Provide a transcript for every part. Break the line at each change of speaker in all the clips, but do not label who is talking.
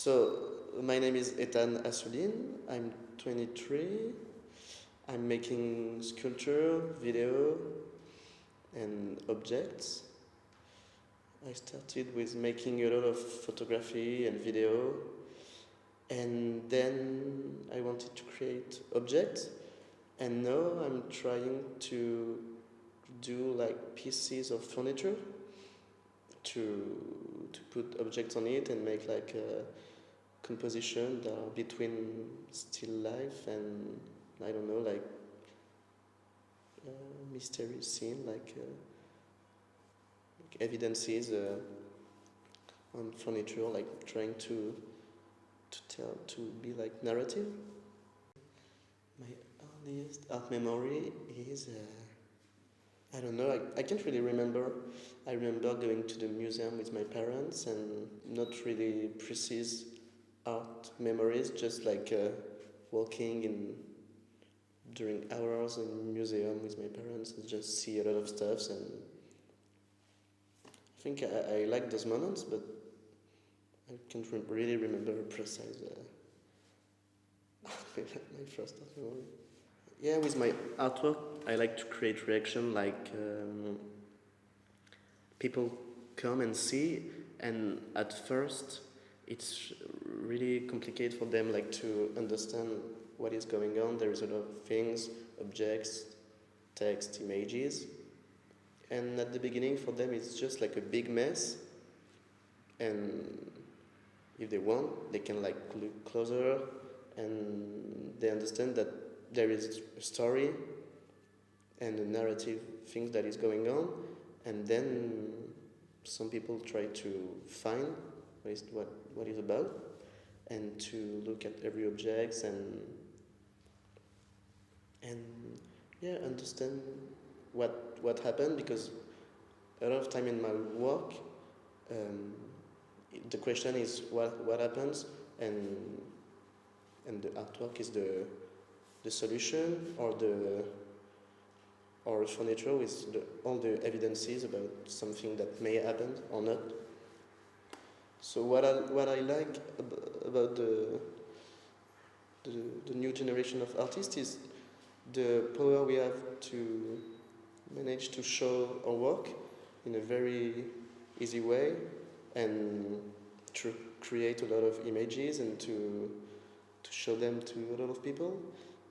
So my name is Assouline. I'm 23. I'm making sculpture, video, and objects. I started with making a lot of photography and video, and then I wanted to create objects, and now I'm trying to do like pieces of furniture to put objects on it and make like a composition that are between still life and I don't know, like mysterious scene, like evidences on furniture, like trying to tell, to be like narrative. My earliest art memory is I don't know, I can't really remember. I remember going to the museum with my parents and not really precise art memories, just like walking in during hours in museum with my parents and just see a lot of stuff. And I think I like those moments, but I can't really remember a precise my first art memory. Yeah, with my artwork, I like to create reaction, like people come and see, and at first it's really complicated for them, like to understand what is going on. There is a lot of things, objects, text, images, and at the beginning for them it's just like a big mess. And if they want, they can like look closer, and they understand that there is a story and a narrative thing that is going on, and then some people try to find what is about, and to look at every object and yeah, understand what happened, because a lot of time in my work, the question is what happens, and the artwork is the solution, or the furniture with all the evidences about something that may happen or not. So what I like about the new generation of artists is the power we have to manage to show our work in a very easy way, and to create a lot of images and to show them to a lot of people.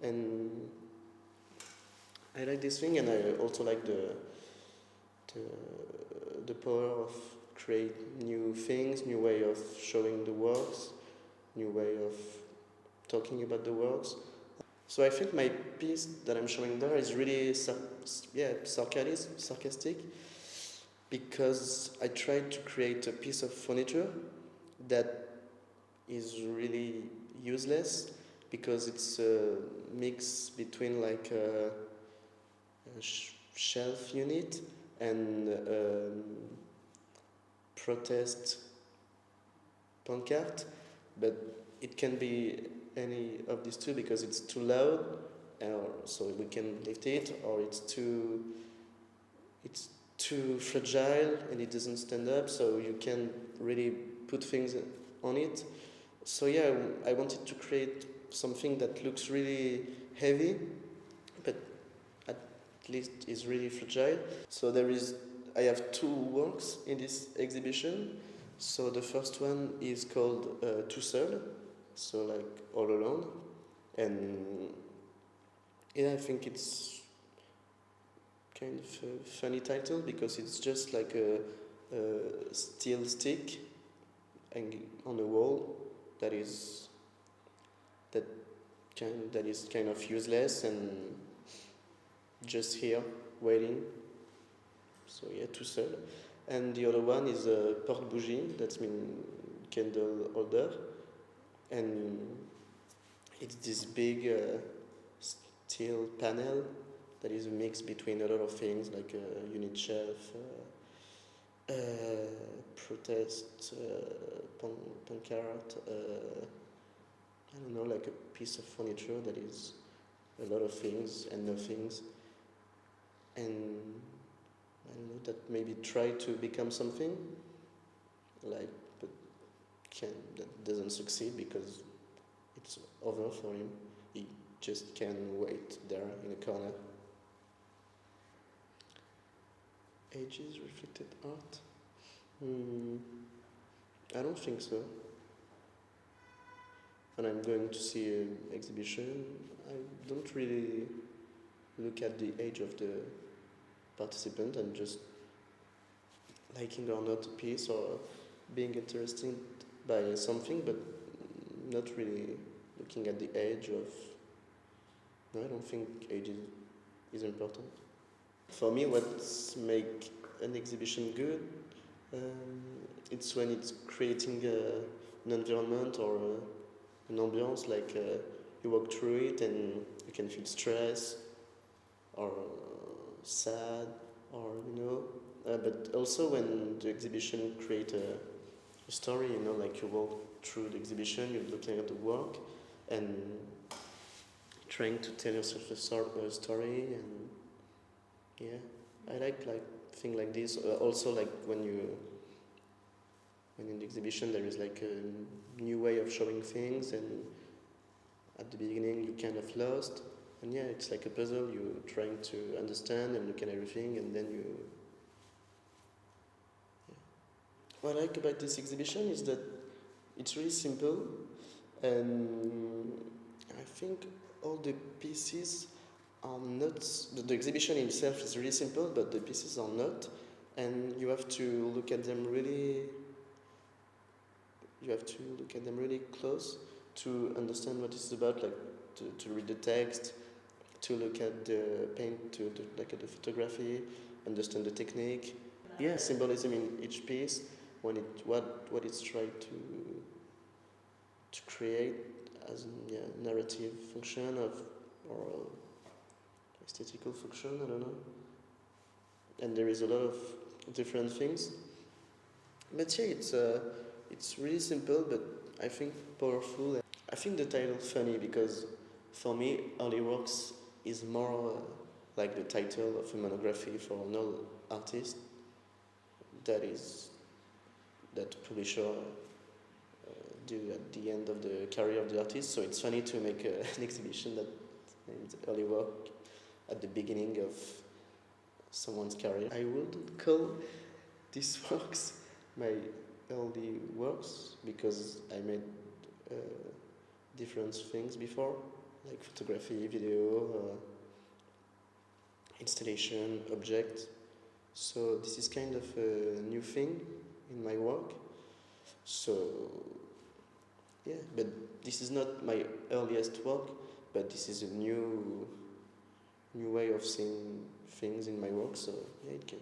And I like this thing, and I also like the power of create new things, new way of showing the works, new way of talking about the works. So I think my piece that I'm showing there is really sarcastic, because I tried to create a piece of furniture that is really useless, because it's a mix between like a shelf unit and protest pancart, but it can be any of these two, because it's too loud, or so we can lift it, or it's too fragile and it doesn't stand up, so you can really put things on it. So yeah, I wanted to create something that looks really heavy, but at least is really fragile. So I have two works in this exhibition. So the first one is called Tout Seul, so like all alone. And yeah, I think it's kind of a funny title, because it's just like a steel stick hanging on a wall that is kind of useless and just here waiting. So yeah, Tout Seul. And the other one is a porte-bougie, that's mean candle holder, and it's this big steel panel that is a mix between a lot of things, like a unit shelf, protest, pancart, I don't know, like a piece of furniture that is a lot of things and nothings, and I don't know, that maybe try to become something, like, but that doesn't succeed because it's over for him. He just can wait there in a corner. Ages reflected art? I don't think so. When I'm going to see an exhibition, I don't really look at the age of the participant and just liking or not a piece or being interested by something, but not really looking at the age of... No, I don't think age is important. For me, what's make an exhibition good, it's when it's creating an environment or an ambience, like you walk through it and you can feel stress or sad or, but also when the exhibition creates a story, like you walk through the exhibition, you're looking at the work and trying to tell yourself a story, and yeah, I like things like this. Also, like when in the exhibition there is like a new way of showing things, and at the beginning you kind of lost, and yeah, it's like a puzzle. You're trying to understand and look at everything, and then you. Yeah. What I like about this exhibition is that it's really simple, and I think all the pieces are not. The exhibition itself is really simple, but the pieces are not, and you have to look at them really. You have to look at them really close to understand what it's about, like to read the text, to look at the paint, to look at the photography, understand the technique. Yeah, symbolism in each piece, when what it's trying to create as a narrative function or aesthetical function, I don't know. And there is a lot of different things. But yeah, it's really simple, but I think powerful. I think the title funny because for me, early works is more like the title of a monography for an old artist. That publisher do at the end of the career of the artist. So it's funny to make an exhibition that named early work at the beginning of someone's career. I wouldn't call these works my early works because I made different things before, like photography, video, installation, object. So this is kind of a new thing in my work. So yeah, but this is not my earliest work, but this is a new way of seeing things in my work. So yeah, it can